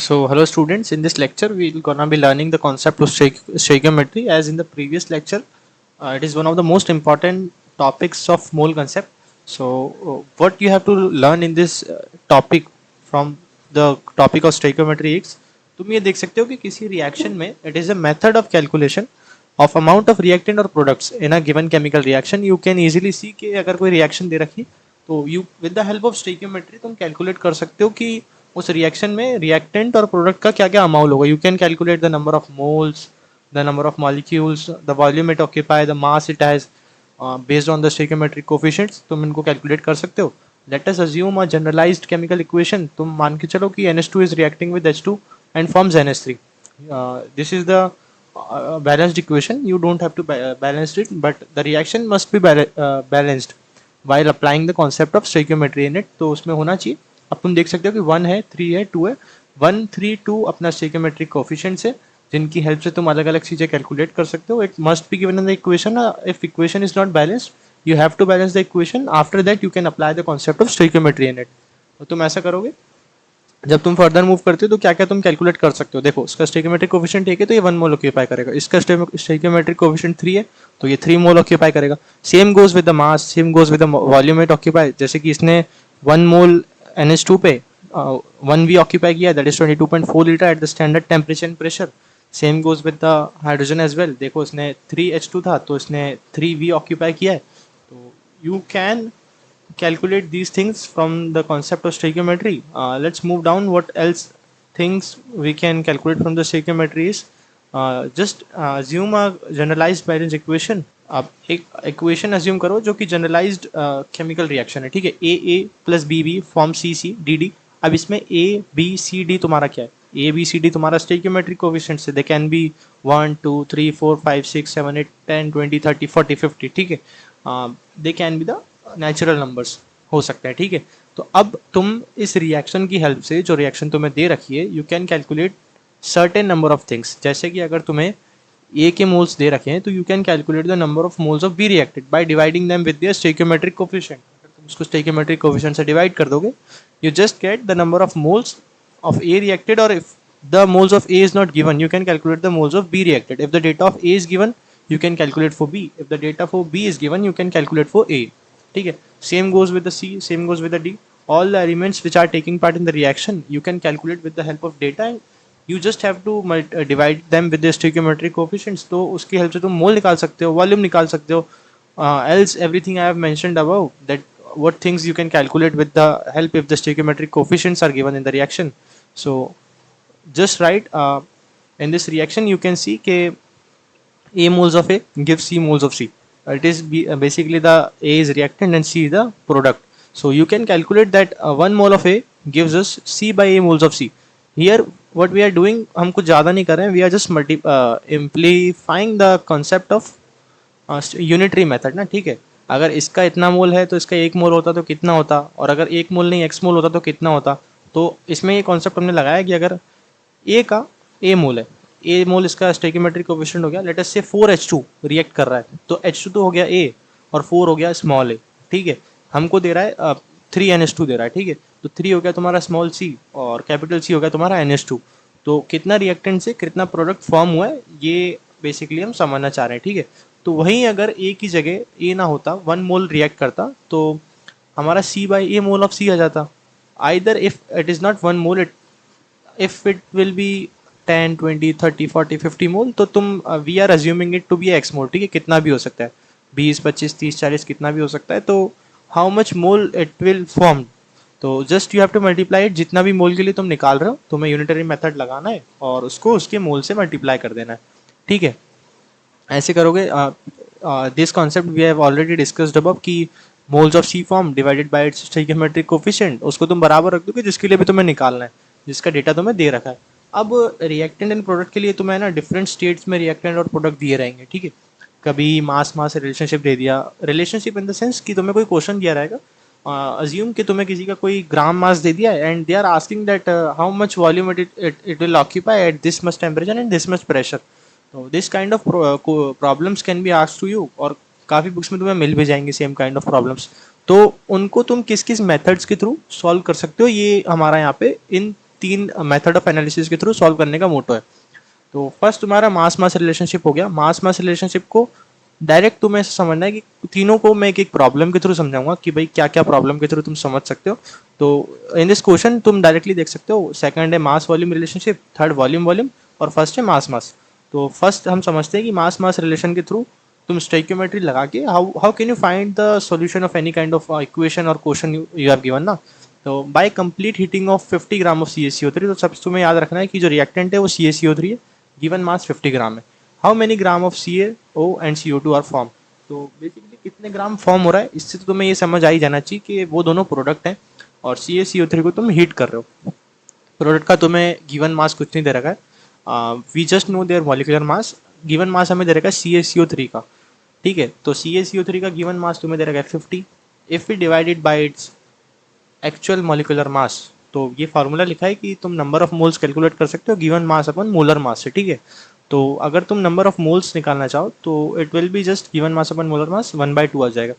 So, hello students. In this lecture, we're gonna be learning the concept of stoichiometry. As in the previous lecture, it is one of the most important topics of mole concept. So, what you have to learn in this topic from the topic of stoichiometry is, तुम ये देख सकते हो कि किसी reaction में it is a method of calculation of amount of reactant or products in a given chemical reaction. You can easily see कि अगर कोई reaction दे रखी तो you with the help of stoichiometry तुम calculate कर सकते हो कि उस रिएक्शन में रिएक्टेंट और प्रोडक्ट का क्या क्या अमाउंट होगा. You can calculate the number of moles, the number of molecules, the volume it occupy, the mass it has based on the stoichiometric coefficients. तुम इनको कैलकुलेट कर सकते हो. Let us assume a generalized chemical equation. तुम मान के चलो कि NH2 is reacting with H2 and forms NH3. This is the balanced equation. You don't have to balance it, but the reaction must be balanced while applying the concept of stoichiometry in it. तो उसमें होना चाहिए. अब तुम देख सकते हो कि 1 है, 3 है, 2 है. 1, 3, 2 अपना स्टोइकियोमेट्रिक कोफिशिएंट्स है जिनकी हेल्प से तुम अलग अलग चीजें कैलकुलेट कर सकते हो. It must be given in the equation. If equation is not balanced, you have to balance the equation. After that you can apply the concept of stoichiometry in it. तो तुम ऐसा करोगे. जब तुम फर्दर मूव करते हो तो क्या क्या तुम कैलकुलेट कर सकते हो. देखो, इसका स्टोइकियोमेट्रिक कोफिशिएंट एक है तो ये 1 मोल ऑक्यूपाई करेगा. इसका स्टोइकियोमेट्रिक कोफिशिएंट 3 है तो ये 3 मोल ऑक्यूपाई करेगा. Same goes with the mass, same goes with the volume it occupy. जैसे कि इसने 1 मोल NH2 पे 1V ऑक्यूपाई किया, that is 22.4 litre at the standard temperature and pressure. Same goes with the hydrogen as well. देखो, इसने 3H2 था तो इसने 3V ऑक्यूपाई किया है. तो you can calculate these things from the concept of stoichiometry. Let's move down. What else things we can calculate from the stoichiometry is, just assume a generalized balance equation. आप एक equation assume करो जो कि generalized chemical reaction है. ठीक है, A plus B form C D. अब इसमें A B C D तुम्हारा क्या है? A B C D तुम्हारा stoichiometric coefficients है. They can be 1 2 3 4 5 6 7 8 10 20 30 40 50. ठीक है, they can be the natural numbers हो सकते हैं. ठीक है, तो अब तुम इस रिएक्शन की हेल्प से, जो रिएक्शन तुम्हें दे रखी है, you can calculate certain number of things. जैसे कि अगर तुम्हें ए के मोल्स दे रखे हैं तो you can calculate the number of moles of B reacted by dividing them with their stoichiometric coefficient. अगर तुम इसको स्टोइकियोमेट्रिक कोफिशिएंट से डिवाइड कर दोगे, you just get the number of moles of A reacted. Or if the moles of A is not given, you can calculate the moles of B reacted. If the data of A is given, you can calculate for B. If the data for B is given, you can calculate for A. ठीक है, same goes with the C, same goes with the D. All the elements which are taking part in the reaction, you can calculate with the help of data, and you just have to divide them with the stoichiometric coefficients. तो उसकी help से तुम मोल निकाल सकते हो, volume निकाल सकते हो. Else everything I have mentioned above, that what things you can calculate with the help if the stoichiometric coefficients are given in the reaction. So just write, in this reaction you can see कि A moles of A gives C moles of C. It is basically the A is reactant and C is the product. So you can calculate that 1 mole of A gives us C by A moles of C. Here what we are doing, हम कुछ ज़्यादा नहीं कर रहे हैं. We are just amplifying the concept of unitary method ना. ठीक है, अगर इसका इतना मोल है तो इसका 1 मोल होता तो कितना होता, और अगर 1 मोल नहीं x मोल होता तो कितना होता. तो इसमें ये कॉन्सेप्ट हमने लगाया कि अगर A का A मोल है, A मोल इसका स्टोइकियोमेट्रिक कोफिशिएंट हो गया. लेट अस से 4H2 रिएक्ट कर रहा है, तो H2 तो हो गया A और 4 हो गया स्मॉल a. ठीक है, हमको दे रहा है 3NH2 दे रहा है. ठीक है, तो 3 हो गया तुम्हारा स्मॉल c और कैपिटल C हो गया तुम्हारा NH2. तो कितना रिएक्टेंट से कितना प्रोडक्ट फॉर्म हुआ है, ये बेसिकली हम समझना चाह रहे हैं. ठीक है, तो वहीं अगर A की जगह A ना होता, 1 मोल रिएक्ट करता, तो हमारा C by A mole of C आ जाता. Either if it is not 1 mole, if it will be 10 20 30 40 50 mole, तो तुम we are assuming it to be X mole. ठीक है, कितना भी हो सकता है, 20 25 30 40 कितना भी हो सकता है. तो how much mole it will form, तो just you have to multiply it. जितना भी मोल के लिए तुम निकाल रहे हो, तुम्हें यूनिटरी मेथड लगाना है और उसको उसके मोल से मल्टीप्लाई कर देना है. ठीक है, ऐसे करोगे. This concept we have already discussed above कि moles of C form divided by its stoichiometric coefficient, उसको तुम बराबर रख दोगे जिसके लिए भी तुम्हें निकालना है, जिसका डेटा तुम्हें दे रखा है. अब रिएक्टेंट एंड प्रोडक्ट के लिए तुम्हें ना डिफरेंट स्टेट्स में रिएक्टेंट और प्रोडक्ट दिए रहेंगे. ठीक है, कभी मास मास रिलेशनशिप दे दिया. रिलेशनशिप इन द सेंस कि तुम्हें कोई क्वेश्चन दिया रहेगा, अज्यूम कि तुम्हें किसी का कोई ग्राम मास दे दिया and they are asking that how much volume it will occupy at this much temperature and this much pressure. तो this kind of problems can be asked to you, और काफ़ी बुक्स में तुम्हें मिल भी जाएंगे सेम काइंड ऑफ प्रॉब्लम्स. तो उनको तुम किस किस मेथड्स के थ्रू सॉल्व कर सकते हो, ये हमारा यहाँ पे इन तीन मेथड ऑफ एनालिसिस के थ्रू सॉल्व करने का मोटो है। तो फर्स्ट तुम्हारा मास मास रिलेशनशिप हो गया। मास मास रिलेशनशिप को डायरेक्ट तुम्हें ऐसा समझना है कि तीनों को मैं एक प्रॉब्लम के थ्रू समझाऊंगा कि भाई क्या क्या प्रॉब्लम के थ्रू तुम समझ सकते हो। तो इन दिस क्वेश्चन तुम डायरेक्टली देख सकते हो, सेकंड है mass volume relationship, third volume volume, और फर्स्ट है मास मास। तो फर्स्ट हम समझते हैं कि मास मास रिलेशन के थ्रू तुम स्टोइकियोमेट्री लगा के how can you find the solution of any kind of equation और क्वेश्चन यू हैव गिवन ना। तो by complete heating of 50 gram of CaCO3, तो सबसे तुम्हें याद रखना है कि जो रिएक्टेंट है वो CaCO3 है, गिवन मास 50 ग्राम है। How many gram of CaO and CO2 are form. तो बेसिकली कितने ग्राम फॉर्म हो रहा है, इससे तो तुम्हें ये समझ आ ही जाना चाहिए कि वो दोनों प्रोडक्ट हैं और CaCO3 को तुम हीट कर रहे हो। प्रोडक्ट का तुम्हें गिवन मास कुछ नहीं दे रखा है, we just know their molecular mass. Given mass हमें दे रखा है CaCO3 का, ठीक है। तो CaCO3 का गिवन मास तुम्हें दे रखा है 50। If we divided by its actual molecular mass, तो ये फार्मूला लिखा है कि तुम नंबर ऑफ मोल्स कैलकुलेट कर सकते हो गिवन मास अपन मोलर मास से, ठीक है। तो अगर तुम नंबर ऑफ मोल्स निकालना चाहो तो it will be just given mass upon molar mass 1/2 आ जाएगा।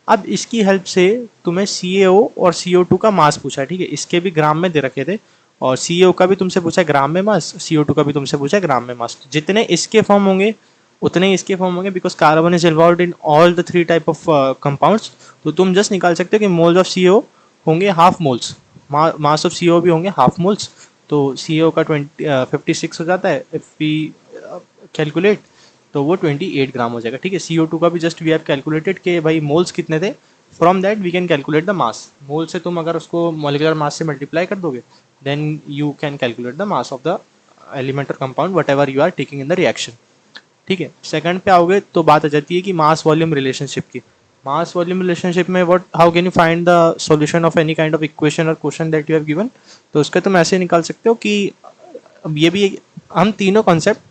अब इसकी हेल्प से तुम्हें CaO और CO2 का मास पूछा है, ठीक है। इसके भी ग्राम में दे रखे थे और CaO का भी तुमसे पूछा है ग्राम में मास, CO2 का भी तुमसे पूछा है ग्राम में मास। जितने इसके फॉर्म होंगे उतने ही इसके फॉर्म होंगे, because carbon is involve in all the 3 type of compounds. तो तुम जस्ट निकाल सकते हो कि मोल्स ऑफ CO होंगे half moles, mass of CO भी होंगे हाफ मोल्स। तो CO का 56 हो जाता है, इफ वी कैलकुलेट तो वो 28 ग्राम हो जाएगा, ठीक है। CO2 का भी जस्ट वी हैव कैलकुलेटेड कि भाई मोल्स कितने थे, from that we can calculate the mass. Mole से तुम अगर उसको मॉलिक्यूलर मास से मल्टीप्लाई कर दोगे then you can calculate the mass of the element और compound whatever you are taking in the reaction, ठीक है। सेकंड पे आओगे तो बात आ जाती है कि मास वॉल्यूम रिलेशनशिप की। मास वॉल्यूम रिलेशनशिप में what how can you find the solution of any kind of equation और question that you have given. तो उसका तुम ऐसे निकाल सकते हो कि अब ये भी हम तीनों कॉन्सेप्ट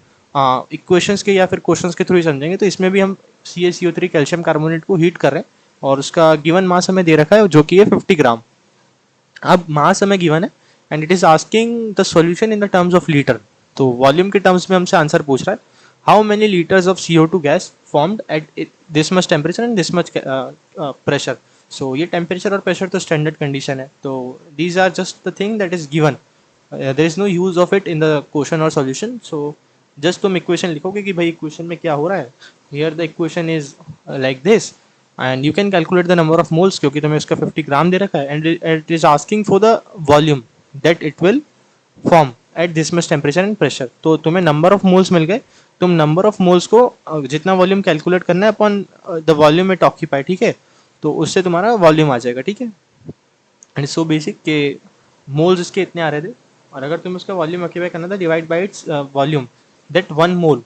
इक्वेशंस के या फिर क्वेश्चंस के थ्रू ही समझेंगे। तो इसमें भी हम CaCO3 कैल्शियम कार्बोनेट को हीट कर रहे हैं और उसका गिवन मास हमें दे रखा है जो कि है 50 ग्राम। अब मास हमें गिवन है and it is asking the solution in the terms of litre. तो वॉल्यूम के टर्म्स में हमसे आंसर पूछ रहा है, how many litres of CO2 gas formed at this much temperature and this much pressure. So ये temperature और pressure तो स्टैंडर्ड कंडीशन है, तो these are just the thing that is given, there is no use of it in the question और solution. So just तुम equation लिखोगे कि भाई इक्वेशन में क्या हो रहा है, here the equation is like this and you can calculate the number of moles क्योंकि तुम्हें उसका 50 ग्राम दे रखा है and it is asking for the volume that it will form eight this much temperature and pressure. तो तुम्हें number of moles मिल गए, तुम number of moles को जितना वॉल्यूम कैलकुलेट करना है upon the volume it occupy, ठीक है। तो उससे तुम्हारा वॉल्यूम आ जाएगा, ठीक है। एंड सो बेसिक के मोल्स इसके इतने आ रहे थे और अगर तुम्हें उसका वॉल्यूम ऑक्यूपाई करना था divide by its volume, that 1 mole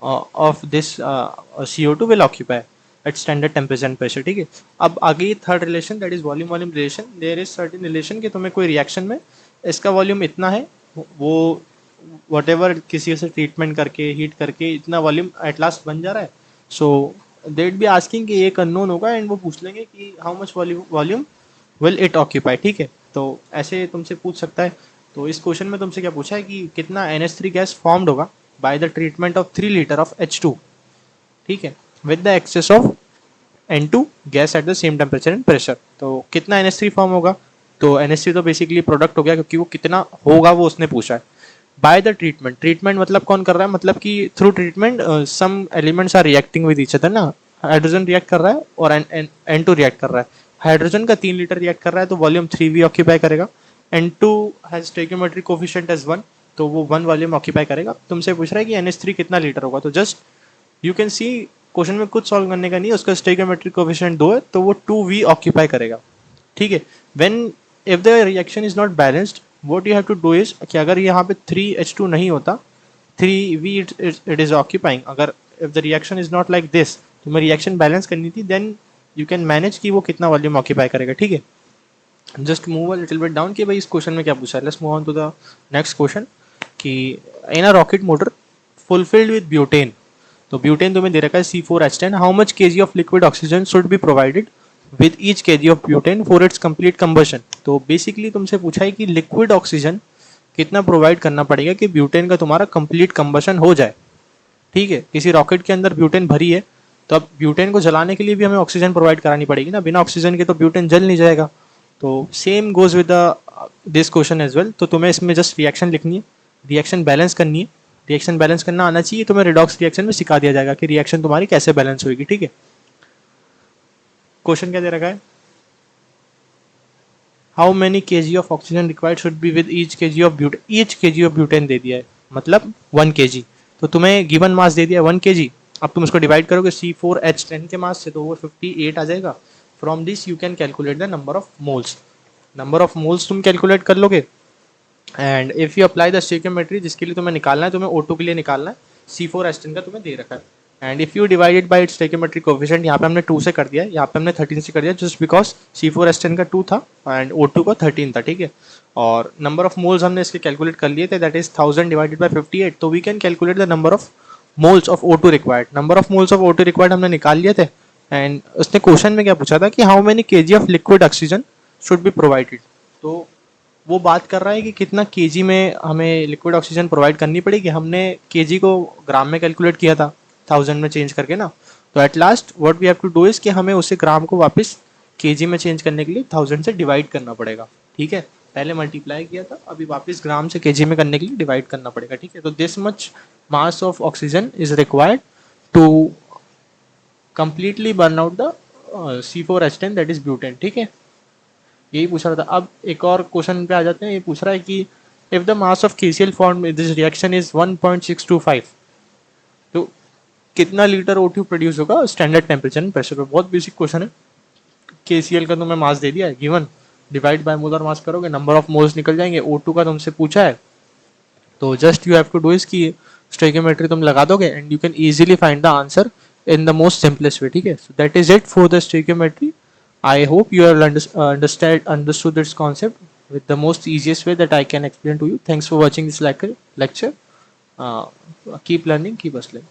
of this CO2 will occupy at standard temperature and pressure, ठीक है। अब आगे third relation that is volume volume relation. There is certain relation कि तुम्हें कोई रिएक्शन में इसका वॉल्यूम इतना है, वो वट एवर किसी से ट्रीटमेंट करके हीट करके इतना वॉल्यूम एट लास्ट बन जा रहा है। सो देट बी आस्किंग कि एक अननोन होगा एंड वो पूछ लेंगे कि how much volume will it occupy, ठीक है। तो ऐसे तुमसे पूछ सकता है। तो इस क्वेश्चन में तुमसे क्या पूछा है कि कितना NH3 गैस फॉर्म्ड होगा by the treatment of 3 litre of H2, ठीक है, with the excess of N2 gas at the same temperature and pressure. तो कितना NH3 फॉर्म होगा, तो NH3 तो बेसिकली प्रोडक्ट हो गया क्योंकि वो कितना होगा वो उसने पूछा है। बाय द ट्रीटमेंट, ट्रीटमेंट मतलब कौन कर रहा है, मतलब कि through treatment some elements are reacting with each other ना। हाइड्रोजन रिएक्ट कर रहा है और N2 रिएक्ट कर रहा है। हाइड्रोजन का 3 लीटर रिएक्ट कर रहा है तो वॉल्यूम 3V ऑक्यूपाई करेगा। N2 has stoichiometric coefficient as 1 तो वो 1 वॉल्यूम ऑक्यूपाई करेगा। तुमसे पूछ रहा है कि NH3 कितना लीटर होगा, तो just you can see question में कुछ सॉल्व करने का नहीं है, उसका स्टोइकियोमेट्रिक कोफिशिएंट 2 है तो वो 2V ऑक्यूपाई करेगा, ठीक है। When if the reaction is not balanced what you have to do is कि अगर यहाँ पे 3H2 नहीं होता 3V इट इज ऑक्यूपाइंग, अगर if the reaction is not like this, तुम्हें रिएक्शन बैलेंस करनी थी, देन यू कैन मैनेज कि वो कितना वॉल्यूम ऑक्यूपाई करेगा, ठीक है। Just move a little bit down कि भाई इस क्वेश्चन में क्या पूछा है। Let's move on to the next question कि in a rocket motor fulfilled with butane, तो ब्यूटेन तुम्हें दे रखा है C4H10, how much kg of liquid oxygen should be provided with each kg of butane for its complete combustion. तो basically तुमसे पूछा है कि लिक्विड ऑक्सीजन कितना प्रोवाइड करना पड़ेगा कि ब्यूटेन का तुम्हारा कंप्लीट कंबशन हो जाए, ठीक है। किसी रॉकेट के अंदर ब्यूटेन भरी है तो अब ब्यूटेन को जलाने के लिए भी हमें ऑक्सीजन प्रोवाइड करानी पड़ेगी ना, बिना ऑक्सीजन के तो ब्यूटेन जल नहीं जाएगा। तो same goes with the this question as well. तो तुम्हें इसमें जस्ट रिएक्शन लिखनी है, रिएक्शन बैलेंस करनी है। रिएक्शन बैलेंस करना आना चाहिए, तुम्हें रिडॉक्स रिएक्शन में सिखा दिया जाएगा कि रिएक्शन तुम्हारी कैसे बैलेंस होगी, ठीक है। क्वेश्चन क्या दे रखा है, how many kg of oxygen required should be with each kg of butane. Each kg of butane दे दिया है, मतलब 1 kg। तो तुम्हें गिवन मास दे दिया है 1 kg। अब तुम इसको डिवाइड करोगे C4H10 के मास से, तो वो 58 आ जाएगा। From this you can calculate the number of moles. Number of moles तुम कैलकुलेट कर लोगे। And if you apply the stoichiometry, जिसके लिए तुम्हें निकालना है, तुम्हें O2 के लिए निकालना है, C4H10 का तुम्हें दे रखा है। And if you divided by its stoichiometric coefficient, यहाँ पे हमने 2 से कर दिया है, यहाँ पे हमने 13 से कर दिया, जस्ट बिकॉज C4H10 का 2 था एंड O2 का 13 था, ठीक है। और नंबर ऑफ मोल्स हमने इसके कैलकुलेट कर लिए थे, दैट इज 1000 डिवाइडेड बाई 58। तो we can calculate the number of moles of O2 required. Number of moles of O2 required हमने निकाल लिए थे। एंड उसने क्वेश्चन में क्या पूछा था कि how many kg of liquid oxygen should be provided. तो वो बात कर रहा है कि कितना केजी में हमें लिक्विड ऑक्सीजन प्रोवाइड करनी पड़ेगी। हमने केजी को ग्राम में कैलकुलेट किया था 1000 में चेंज करके ना। तो at last what we have to do is कि हमें उसे ग्राम को वापस केजी में चेंज करने के लिए 1000 से डिवाइड करना पड़ेगा, ठीक है। पहले मल्टीप्लाई किया था, अभी वापस ग्राम से केजी में करने के लिए डिवाइड करना पड़ेगा, ठीक है। तो this much mass of oxygen is required to completely burn out the C4H10 that is butane, ठीक है। यही पूछ रहा था। अब एक और क्वेश्चन पे आ जाते हैं। ये पूछ रहा है कि if the mass of KCl form this reaction is 1.625, तो कितना लीटर O2 प्रोड्यूस होगा स्टैंडर्ड टेम्परेचर एंड प्रेशर पे। बहुत बेसिक क्वेश्चन है। KCl का तुम्हें मास दे दिया है given, divide by molar mass करोगे, नंबर ऑफ मोल्स निकल जाएंगे। O2 का तुमसे पूछा है, तो just you have to do is की स्टोइकियोमेट्री तुम लगा दोगे and you can easily find the answer in the most simplest way, ठीक है। So that is it for the stoichiometry. I hope you have understood this concept with the most easiest way that I can explain to you. Thanks for watching this lecture. Keep learning, keep hustling.